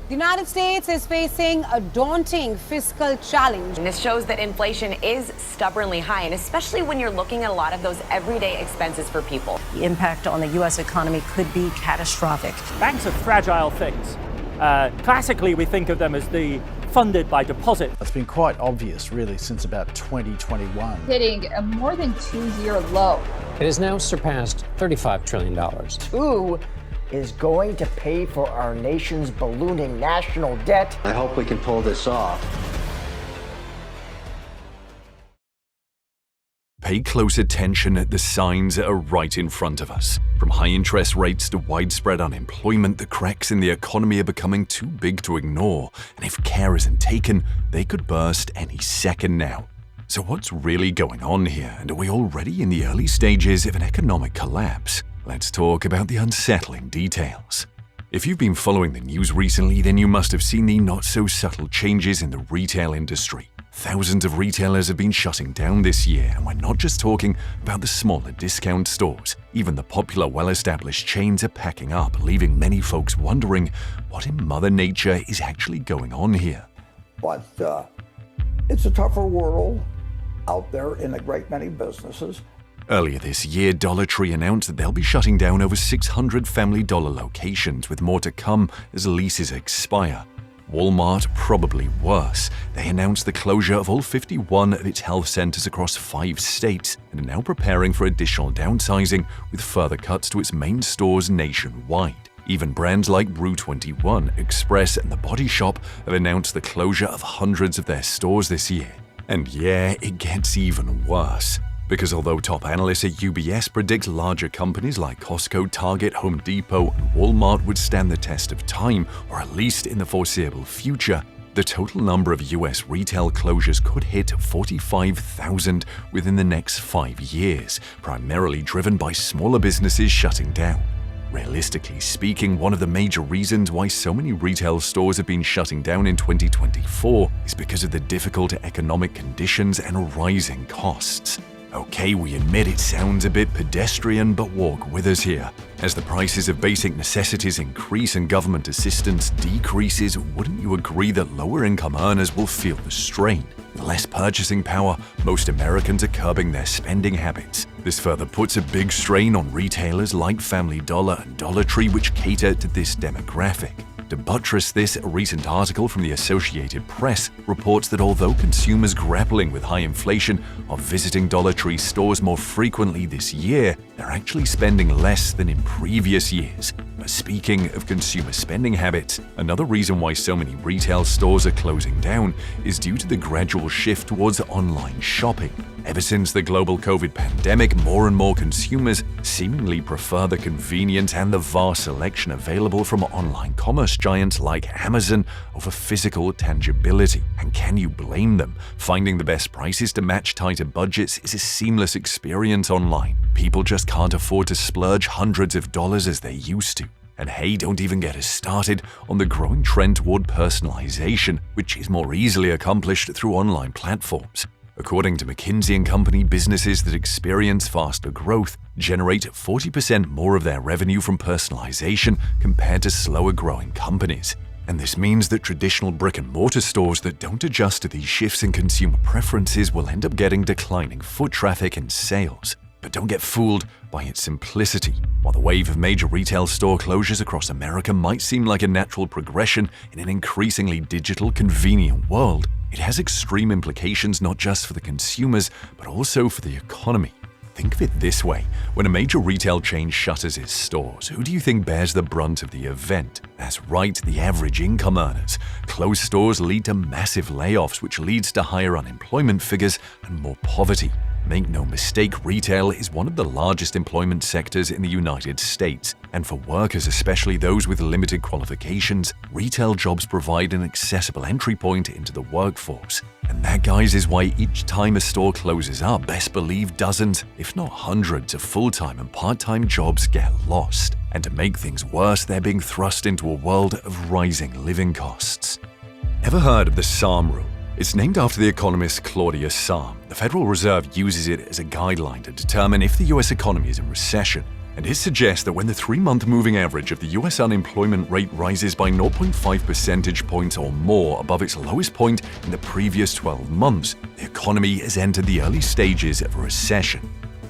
The United States is facing a daunting fiscal challenge. And this shows that inflation is stubbornly high, and especially when you're looking at a lot of those everyday expenses for people. The impact on the U.S. economy could be catastrophic. Banks are fragile things. Classically, we think of them as the funded by deposit. It's been quite obvious, really, since about 2021. Hitting a more than 2-year low. It has now surpassed $35 trillion. Who is going to pay for our nation's ballooning national debt? I hope we can pull this off. Pay close attention, the signs are right in front of us. From high interest rates to widespread unemployment, the cracks in the economy are becoming too big to ignore, and if care isn't taken, they could burst any second now. So what's really going on here, and are we already in the early stages of an economic collapse? Let's talk about the unsettling details. If you've been following the news recently, then you must have seen the not-so-subtle changes in the retail industry. Thousands of retailers have been shutting down this year, and we're not just talking about the smaller discount stores. Even the popular, well-established chains are packing up, leaving many folks wondering what in Mother Nature is actually going on here. But it's a tougher world out there in a great many businesses. Earlier this year, Dollar Tree announced that they'll be shutting down over 600 Family Dollar locations, with more to come as leases expire. Walmart, probably worse. They announced the closure of all 51 of its health centers across 5 states and are now preparing for additional downsizing with further cuts to its main stores nationwide. Even brands like Brew21, Express, and The Body Shop have announced the closure of hundreds of their stores this year. And yeah, it gets even worse. Because although top analysts at UBS predict larger companies like Costco, Target, Home Depot, and Walmart would stand the test of time, or at least in the foreseeable future, the total number of US retail closures could hit 45,000 within the next 5 years, primarily driven by smaller businesses shutting down. Realistically speaking, one of the major reasons why so many retail stores have been shutting down in 2024 is because of the difficult economic conditions and rising costs. Okay, we admit it sounds a bit pedestrian, but walk with us here. As the prices of basic necessities increase and government assistance decreases, wouldn't you agree that lower-income earners will feel the strain? With less purchasing power, most Americans are curbing their spending habits. This further puts a big strain on retailers like Family Dollar and Dollar Tree, which cater to this demographic. To buttress this, a recent article from the Associated Press reports that although consumers grappling with high inflation are visiting Dollar Tree stores more frequently this year, they're actually spending less than in previous years. But speaking of consumer spending habits, another reason why so many retail stores are closing down is due to the gradual shift towards online shopping. Ever since the global COVID pandemic, more and more consumers seemingly prefer the convenience and the vast selection available from online commerce giants like Amazon over physical tangibility. And can you blame them? Finding the best prices to match tighter budgets is a seamless experience online. People just can't afford to splurge hundreds of dollars as they used to. And hey, don't even get us started on the growing trend toward personalization, which is more easily accomplished through online platforms. According to McKinsey & Company, businesses that experience faster growth generate 40% more of their revenue from personalization compared to slower-growing companies. And this means that traditional brick-and-mortar stores that don't adjust to these shifts in consumer preferences will end up getting declining foot traffic and sales. But don't get fooled by its simplicity. While the wave of major retail store closures across America might seem like a natural progression in an increasingly digital, convenient world, it has extreme implications not just for the consumers, but also for the economy. Think of it this way. When a major retail chain shutters its stores, who do you think bears the brunt of the event? That's right, the average income earners. Closed stores lead to massive layoffs, which leads to higher unemployment figures and more poverty. Make no mistake, retail is one of the largest employment sectors in the United States. And for workers, especially those with limited qualifications, retail jobs provide an accessible entry point into the workforce. And that, guys, is why each time a store closes up, best believe dozens, if not hundreds, of full-time and part-time jobs get lost. And to make things worse, they're being thrust into a world of rising living costs. Ever heard of the SARM rule? It's named after the economist Claudius Sarm. The Federal Reserve uses it as a guideline to determine if the US economy is in recession. And it suggests that when the 3-month moving average of the US unemployment rate rises by 0.5 percentage points or more above its lowest point in the previous 12 months, the economy has entered the early stages of a recession.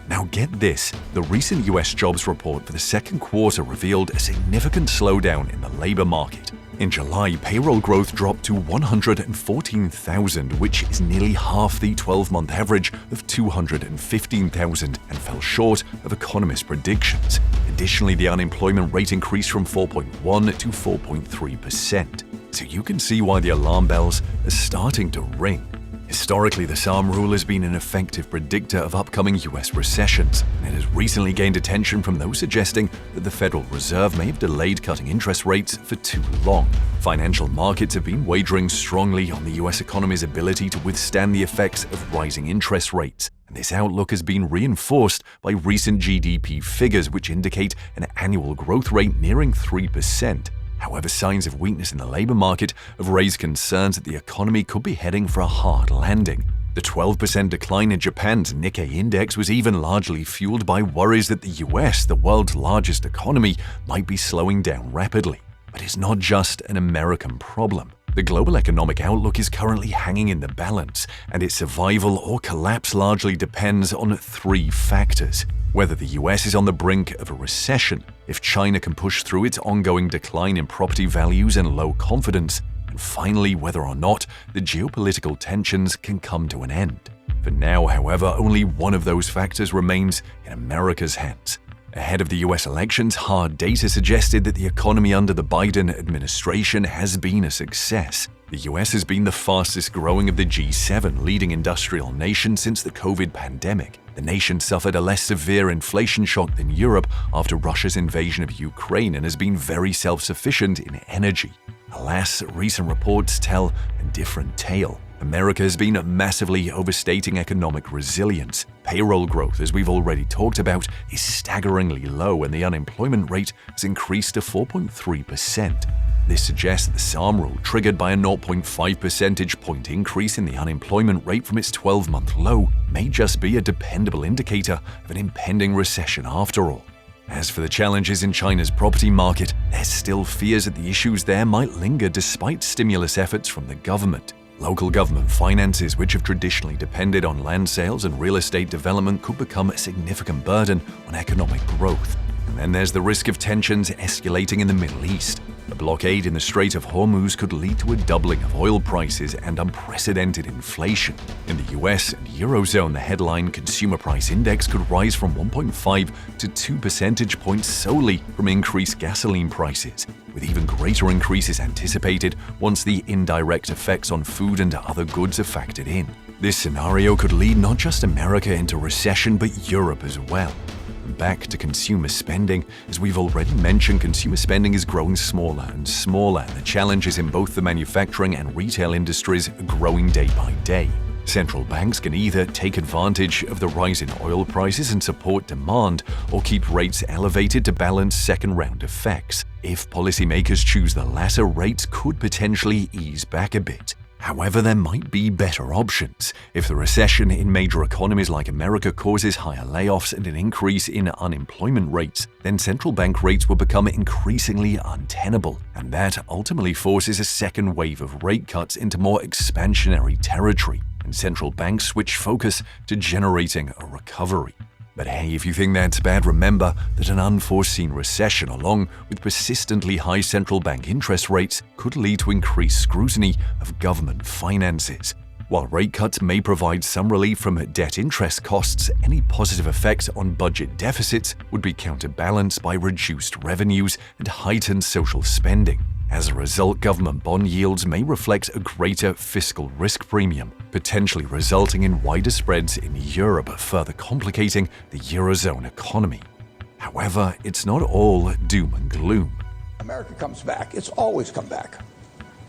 Now get this, the recent US jobs report for the second quarter revealed a significant slowdown in the labor market. In July, payroll growth dropped to 114,000, which is nearly half the 12-month average of 215,000 and fell short of economists' predictions. Additionally, the unemployment rate increased from 4.1 to 4.3%. So you can see why the alarm bells are starting to ring. Historically, the SARM rule has been an effective predictor of upcoming US recessions, and it has recently gained attention from those suggesting that the Federal Reserve may have delayed cutting interest rates for too long. Financial markets have been wagering strongly on the US economy's ability to withstand the effects of rising interest rates, and this outlook has been reinforced by recent GDP figures which indicate an annual growth rate nearing 3%. However, signs of weakness in the labor market have raised concerns that the economy could be heading for a hard landing. The 12% decline in Japan's Nikkei index was even largely fueled by worries that the US, the world's largest economy, might be slowing down rapidly. But it's not just an American problem. The global economic outlook is currently hanging in the balance, and its survival or collapse largely depends on 3 factors: whether the US is on the brink of a recession, if China can push through its ongoing decline in property values and low confidence, and finally, whether or not the geopolitical tensions can come to an end. For now, however, only one of those factors remains in America's hands. Ahead of the US elections, hard data suggested that the economy under the Biden administration has been a success. The US has been the fastest growing of the G7 leading industrial nations since the COVID pandemic. The nation suffered a less severe inflation shock than Europe after Russia's invasion of Ukraine and has been very self-sufficient in energy. Alas, recent reports tell a different tale. America has been massively overstating economic resilience. Payroll growth, as we've already talked about, is staggeringly low and the unemployment rate has increased to 4.3%. This suggests that the SARM rule, triggered by a 0.5 percentage point increase in the unemployment rate from its 12-month low, may just be a dependable indicator of an impending recession after all. As for the challenges in China's property market, there's still fears that the issues there might linger despite stimulus efforts from the government. Local government finances, which have traditionally depended on land sales and real estate development, could become a significant burden on economic growth. And then there's the risk of tensions escalating in the Middle East. A blockade in the Strait of Hormuz could lead to a doubling of oil prices and unprecedented inflation. In the US and Eurozone, the headline Consumer Price Index could rise from 1.5 to 2 percentage points solely from increased gasoline prices, with even greater increases anticipated once the indirect effects on food and other goods are factored in. This scenario could lead not just America into recession, but Europe as well. Back to consumer spending. As we've already mentioned, consumer spending is growing smaller and smaller, and the challenges in both the manufacturing and retail industries are growing day by day. Central banks can either take advantage of the rise in oil prices and support demand, or keep rates elevated to balance second-round effects. If policymakers choose the latter, rates could potentially ease back a bit. However, there might be better options. If the recession in major economies like America causes higher layoffs and an increase in unemployment rates, then central bank rates will become increasingly untenable, and that ultimately forces a second wave of rate cuts into more expansionary territory, and central banks switch focus to generating a recovery. But hey, if you think that's bad, remember that an unforeseen recession, along with persistently high central bank interest rates, could lead to increased scrutiny of government finances. While rate cuts may provide some relief from debt interest costs, any positive effects on budget deficits would be counterbalanced by reduced revenues and heightened social spending. As a result, government bond yields may reflect a greater fiscal risk premium, potentially resulting in wider spreads in Europe, further complicating the Eurozone economy. However, it's not all doom and gloom. America comes back. It's always come back.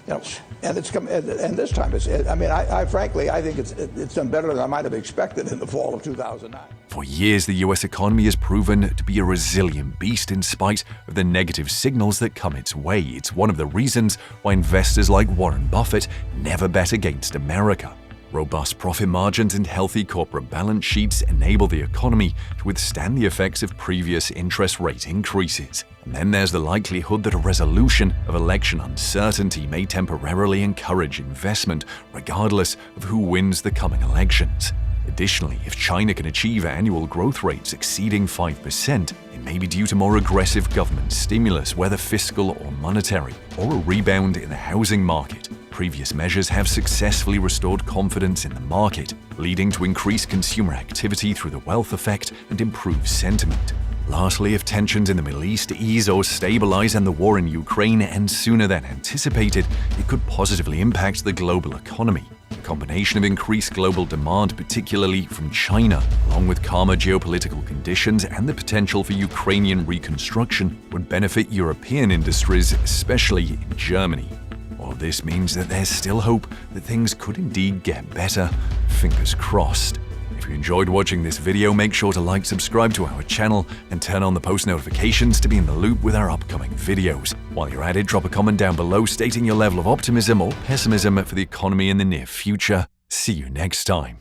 You know, and it's come. And this time, I frankly, I think it's done better than I might have expected in the fall of 2009. For years, the US economy has proven to be a resilient beast in spite of the negative signals that come its way. It's one of the reasons why investors like Warren Buffett never bet against America. Robust profit margins and healthy corporate balance sheets enable the economy to withstand the effects of previous interest rate increases. And then there's the likelihood that a resolution of election uncertainty may temporarily encourage investment, regardless of who wins the coming elections. Additionally, if China can achieve annual growth rates exceeding 5%, it may be due to more aggressive government stimulus, whether fiscal or monetary, or a rebound in the housing market. Previous measures have successfully restored confidence in the market, leading to increased consumer activity through the wealth effect and improved sentiment. Lastly, if tensions in the Middle East ease or stabilize and the war in Ukraine ends sooner than anticipated, it could positively impact the global economy. A combination of increased global demand, particularly from China, along with calmer geopolitical conditions and the potential for Ukrainian reconstruction, would benefit European industries, especially in Germany. All of this means that there's still hope that things could indeed get better. Fingers crossed. If you enjoyed watching this video, make sure to like, subscribe to our channel, and turn on the post notifications to be in the loop with our upcoming videos. While you're at it, drop a comment down below stating your level of optimism or pessimism for the economy in the near future. See you next time.